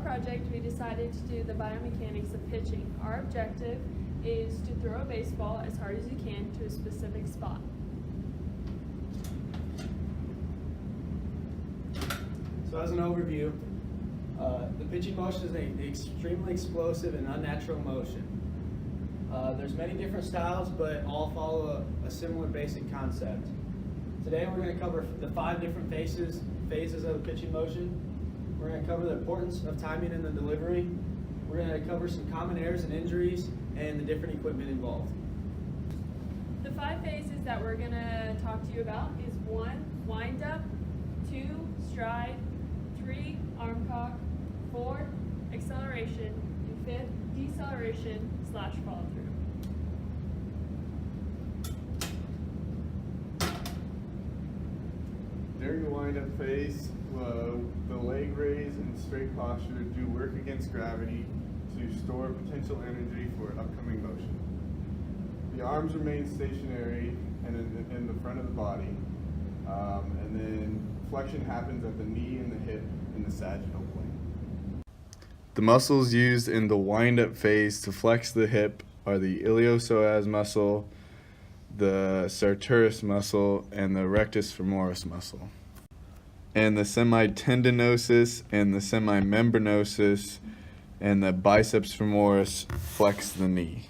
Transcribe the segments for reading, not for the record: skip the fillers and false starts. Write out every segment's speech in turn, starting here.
project, we decided to do the biomechanics of pitching. Our objective is to throw a baseball as hard as you can to a specific spot. So as an overview, the pitching motion is an extremely explosive and unnatural motion. There's many different styles, but all follow a similar basic concept. Today we're going to cover the 5 different phases of the pitching motion. We're going to cover the importance of timing in the delivery. We're going to cover some common errors and injuries and the different equipment involved. The 5 phases that we're going to talk to you about is 1, wind up, 2, stride, 3, arm cock, 4, acceleration, and 5th, deceleration / follow through. During the wind-up phase, the leg raise and straight posture do work against gravity to store potential energy for upcoming motion. The arms remain stationary and in the front of the body, and then flexion happens at the knee and the hip in the sagittal plane. The muscles used in the wind-up phase to flex the hip are the iliopsoas muscle, the sartorius muscle, and the rectus femoris muscle. And the semitendinosus and the semimembranosus and the biceps femoris flex the knee.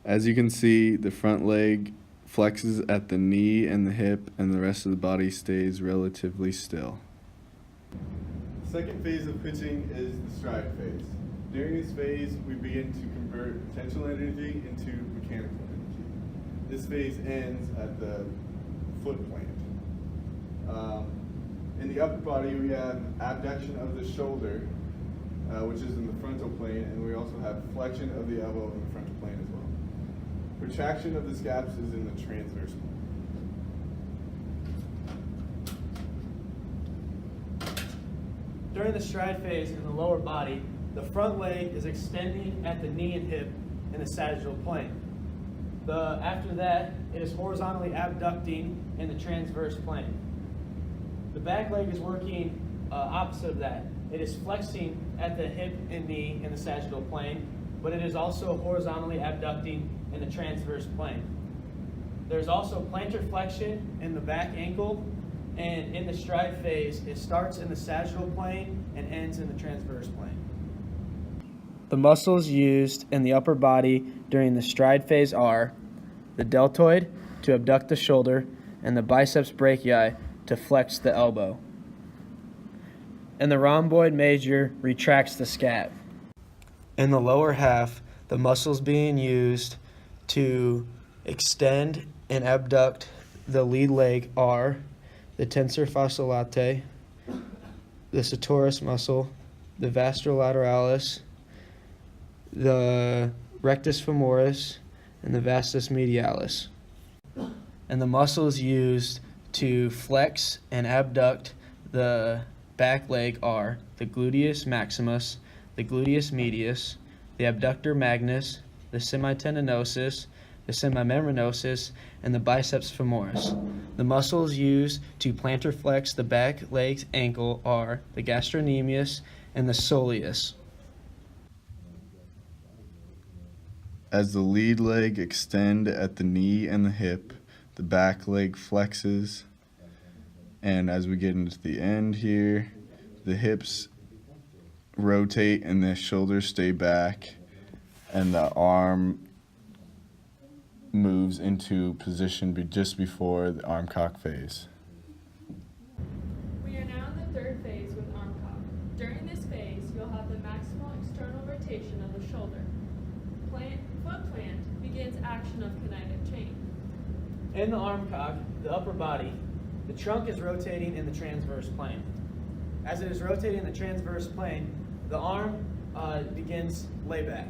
As you can see, the front leg flexes at the knee and the hip, and the rest of the body stays relatively still. The second phase of pitching is the stride phase. During this phase, we begin to convert potential energy into mechanical energy. This phase ends at the foot plant. In the upper body, we have abduction of the shoulder, which is in the frontal plane, and we also have flexion of the elbow in the frontal plane as well. Retraction of the scaps is in the transverse plane. During the stride phase in the lower body, the front leg is extending at the knee and hip in the sagittal plane. After that, it is horizontally abducting in the transverse plane. The back leg is working opposite of that. It is flexing at the hip and knee in the sagittal plane, but it is also horizontally abducting in the transverse plane. There's also plantar flexion in the back ankle, and in the stride phase, it starts in the sagittal plane and ends in the transverse plane. The muscles used in the upper body during the stride phase are the deltoid to abduct the shoulder and the biceps brachii to flex the elbow. And the rhomboid major retracts the scap. In the lower half, the muscles being used to extend and abduct the lead leg are the tensor fasciae latae, the sartorius muscle, the vastus lateralis, the rectus femoris, and the vastus medialis. And the muscles used to flex and abduct the back leg are the gluteus maximus, the gluteus medius, the abductor magnus, the semitendinosus, the semimembranosus, and the biceps femoris. The muscles used to plantar flex the back leg's ankle are the gastrocnemius and the soleus. As the lead leg extend at the knee and the hip, the back leg flexes, and as we get into the end here, the hips rotate and the shoulders stay back, and the arm moves into position just before the arm cock phase. We are now in the 3rd phase with arm cock. During this phase, you'll have the maximal external rotation of the shoulder. Foot plant begins action of kinetic chain. In the arm cock, the upper body, the trunk is rotating in the transverse plane. As it is rotating in the transverse plane, the arm begins layback.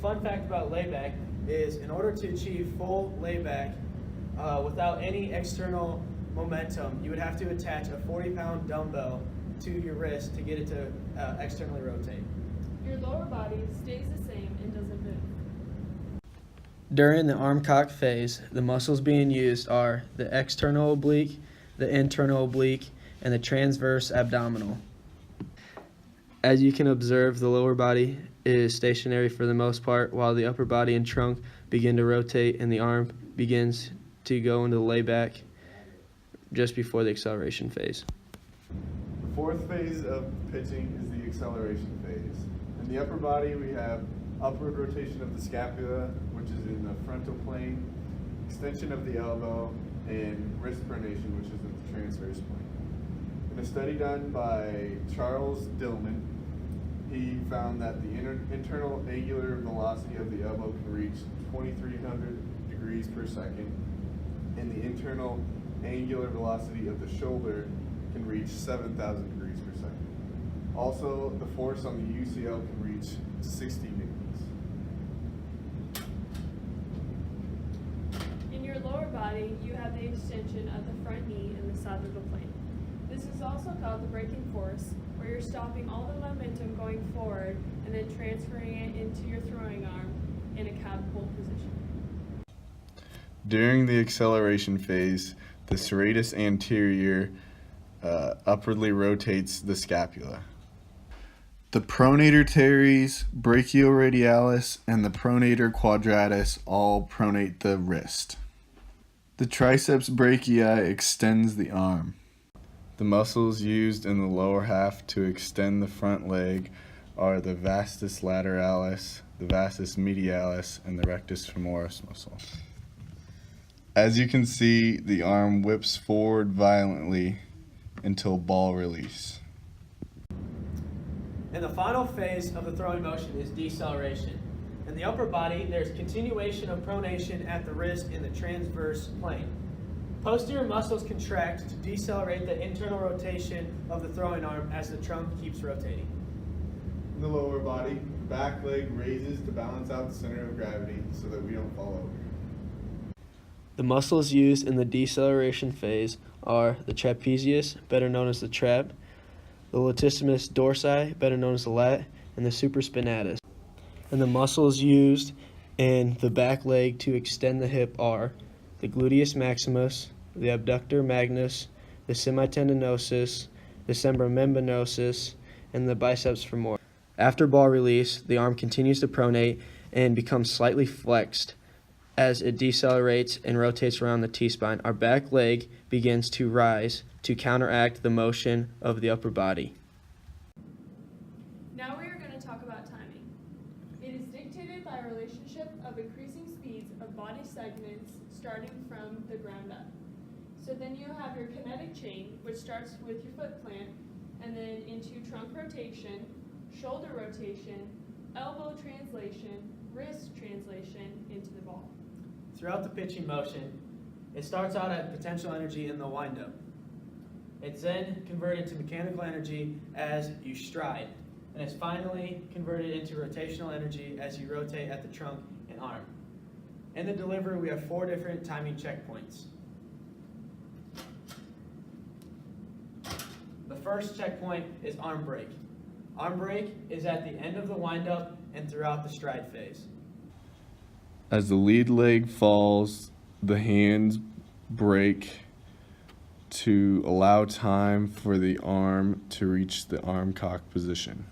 Fun fact about layback is in order to achieve full layback without any external momentum, you would have to attach a 40-pound dumbbell to your wrist to get it to externally rotate. Your lower body stays the same and doesn't move. During the arm cock phase, the muscles being used are the external oblique, the internal oblique, and the transverse abdominal. As you can observe, the lower body is stationary for the most part, while the upper body and trunk begin to rotate and the arm begins to go into the layback just before the acceleration phase. The fourth phase of pitching is the acceleration phase. In the upper body, we have upward rotation of the scapula, which is in the frontal plane, extension of the elbow, and wrist pronation, which is in the transverse plane. In a study done by Charles Dillman, he found that the internal angular velocity of the elbow can reach 2,300 degrees per second, and the internal angular velocity of the shoulder can reach 7,000 degrees per second. Also, the force on the UCL can reach 60 newtons. In your lower body, you have the extension of the front knee and the sagittal plane. This is also called the braking force, where you're stopping all the momentum going forward and then transferring it into your throwing arm in a catapult position. During the acceleration phase, the serratus anterior upwardly rotates the scapula. The pronator teres, brachioradialis, and the pronator quadratus all pronate the wrist. The triceps brachii extends the arm. The muscles used in the lower half to extend the front leg are the vastus lateralis, the vastus medialis, and the rectus femoris muscle. As you can see, the arm whips forward violently until ball release. And the final phase of the throwing motion is deceleration. In the upper body, there's continuation of pronation at the wrist in the transverse plane. Posterior muscles contract to decelerate the internal rotation of the throwing arm as the trunk keeps rotating. In the lower body, the back leg raises to balance out the center of gravity so that we don't fall over. The muscles used in the deceleration phase are the trapezius, better known as the trap, the latissimus dorsi, better known as the lat, and the supraspinatus. And the muscles used in the back leg to extend the hip are the gluteus maximus, the abductor magnus, the semitendinosus, the semimembranosus, and the biceps femoris. After ball release, the arm continues to pronate and becomes slightly flexed. As it decelerates and rotates around the T-spine, our back leg begins to rise to counteract the motion of the upper body. Now we are going to talk about timing. It is dictated by a relationship of increasing speeds of body segments starting from the ground up. So then you have your kinetic chain, which starts with your foot plant, and then into trunk rotation, shoulder rotation, elbow translation, wrist translation into the ball. Throughout the pitching motion, it starts out at potential energy in the windup. It's then converted to mechanical energy as you stride, and it's finally converted into rotational energy as you rotate at the trunk and arm. In the delivery, we have 4 different timing checkpoints. The first checkpoint is arm break. Arm break is at the end of the windup and throughout the stride phase. As the lead leg falls, the hands break to allow time for the arm to reach the arm cock position.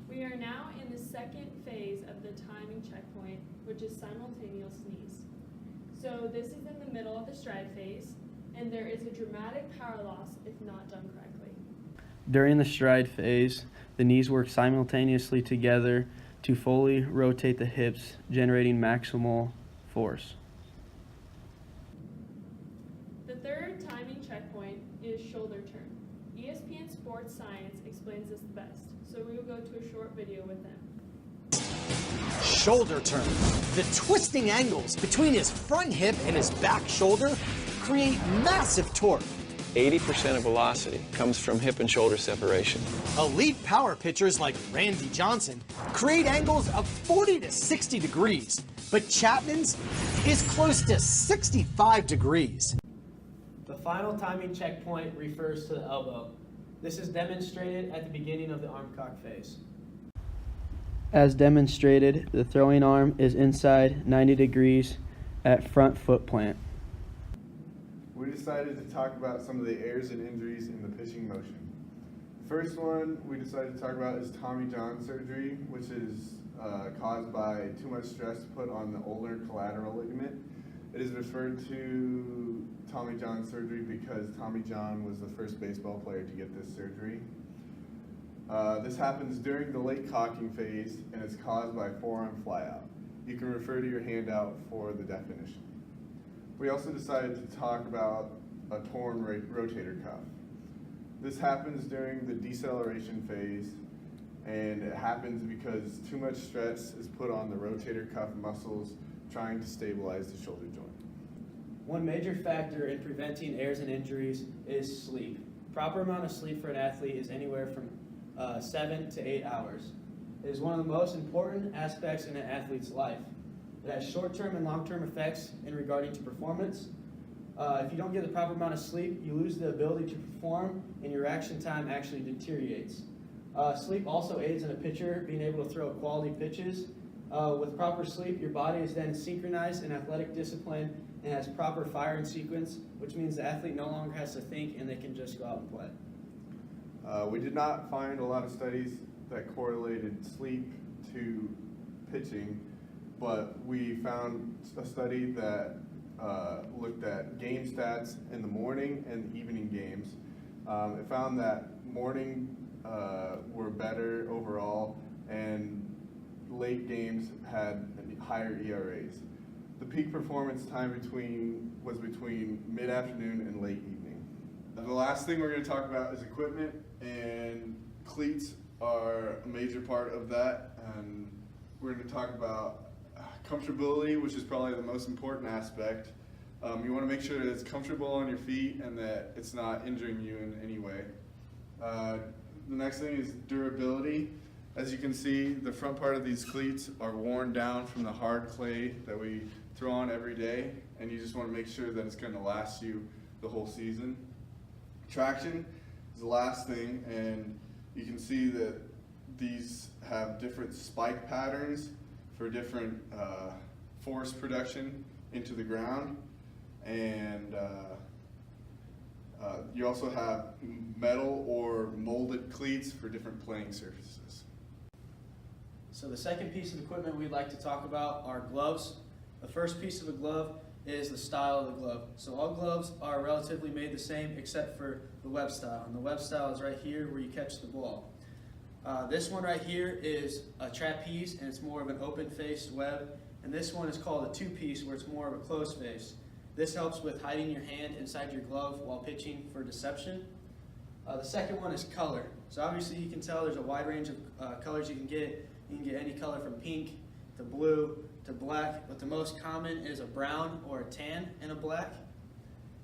We are now in the second phase of the timing checkpoint, which is simultaneous knees. So this is in the middle of the stride phase, and there is a dramatic power loss if not done correctly. During the stride phase, the knees work simultaneously together to fully rotate the hips, generating maximal force. The third timing checkpoint is shoulder turn. ESPN Sports Science explains this the best, so we will go to a short video with them. Shoulder turn. The twisting angles between his front hip and his back shoulder create massive torque. 80% of velocity comes from hip and shoulder separation. Elite power pitchers like Randy Johnson create angles of 40 to 60 degrees, but Chapman's is close to 65 degrees. The final timing checkpoint refers to the elbow. This is demonstrated at the beginning of the arm cock phase. As demonstrated, the throwing arm is inside 90 degrees at front foot plant. We decided to talk about some of the errors and injuries in the pitching motion. First one we decided to talk about is Tommy John surgery, which is caused by too much stress put on the ulnar collateral ligament. It is referred to Tommy John surgery because Tommy John was the first baseball player to get this surgery. This happens during the late cocking phase and is caused by forearm flyout. You can refer to your handout for the definition. We also decided to talk about a torn rotator cuff. This happens during the deceleration phase, and it happens because too much stress is put on the rotator cuff muscles trying to stabilize the shoulder joint. One major factor in preventing errors and injuries is sleep. Proper amount of sleep for an athlete is anywhere from 7 to 8 hours. It is one of the most important aspects in an athlete's life. It has short-term and long-term effects in regarding to performance. If you don't get the proper amount of sleep, you lose the ability to perform and your reaction time actually deteriorates. Sleep also aids in a pitcher being able to throw quality pitches. With proper sleep, your body is then synchronized in athletic discipline and has proper firing sequence, which means the athlete no longer has to think and they can just go out and play. We did not find a lot of studies that correlated sleep to pitching, but we found a study that looked at game stats in the morning and evening games. It found that morning were better overall, and late games had higher ERAs. The peak performance time was between mid-afternoon and late evening. The last thing we're going to talk about is equipment, and cleats are a major part of that. And we're going to talk about comfortability, which is probably the most important aspect. You want to make sure that it's comfortable on your feet and that it's not injuring you in any way. The next thing is durability. As you can see, the front part of these cleats are worn down from the hard clay that we throw on every day, and you just want to make sure that it's going to last you the whole season. Traction is the last thing, and you can see that these have different spike patterns for different force production into the ground, and you also have metal or molded cleats for different playing surfaces. So the second piece of equipment we'd like to talk about are gloves. The first piece of a glove is the style of the glove. So all gloves are relatively made the same except for the web style. And the web style is right here where you catch the ball. This one right here is a trapeze, and it's more of an open-faced web. And this one is called a two-piece, where it's more of a closed face. This helps with hiding your hand inside your glove while pitching for deception. The second one is color. So obviously you can tell there's a wide range of colors you can get. You can get any color from pink to blue to black, but the most common is a brown or a tan and a black.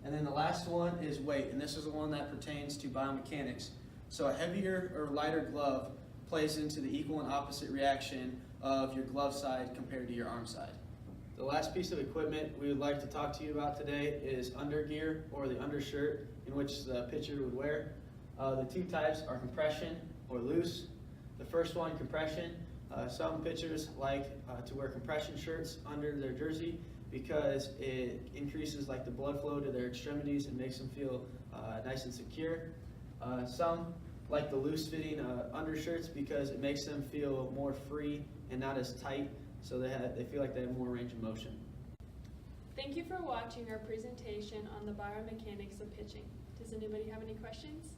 And then the last one is weight, and this is the one that pertains to biomechanics. So a heavier or lighter glove plays into the equal and opposite reaction of your glove side compared to your arm side. The last piece of equipment we would like to talk to you about today is undergear, or the undershirt in which the pitcher would wear. The two types are compression or loose. The first one, compression. Some pitchers like to wear compression shirts under their jersey because it increases the blood flow to their extremities and makes them feel nice and secure. Some like the loose fitting undershirts because it makes them feel more free and not as tight, so they feel like they have more range of motion. Thank you for watching our presentation on the biomechanics of pitching. Does anybody have any questions?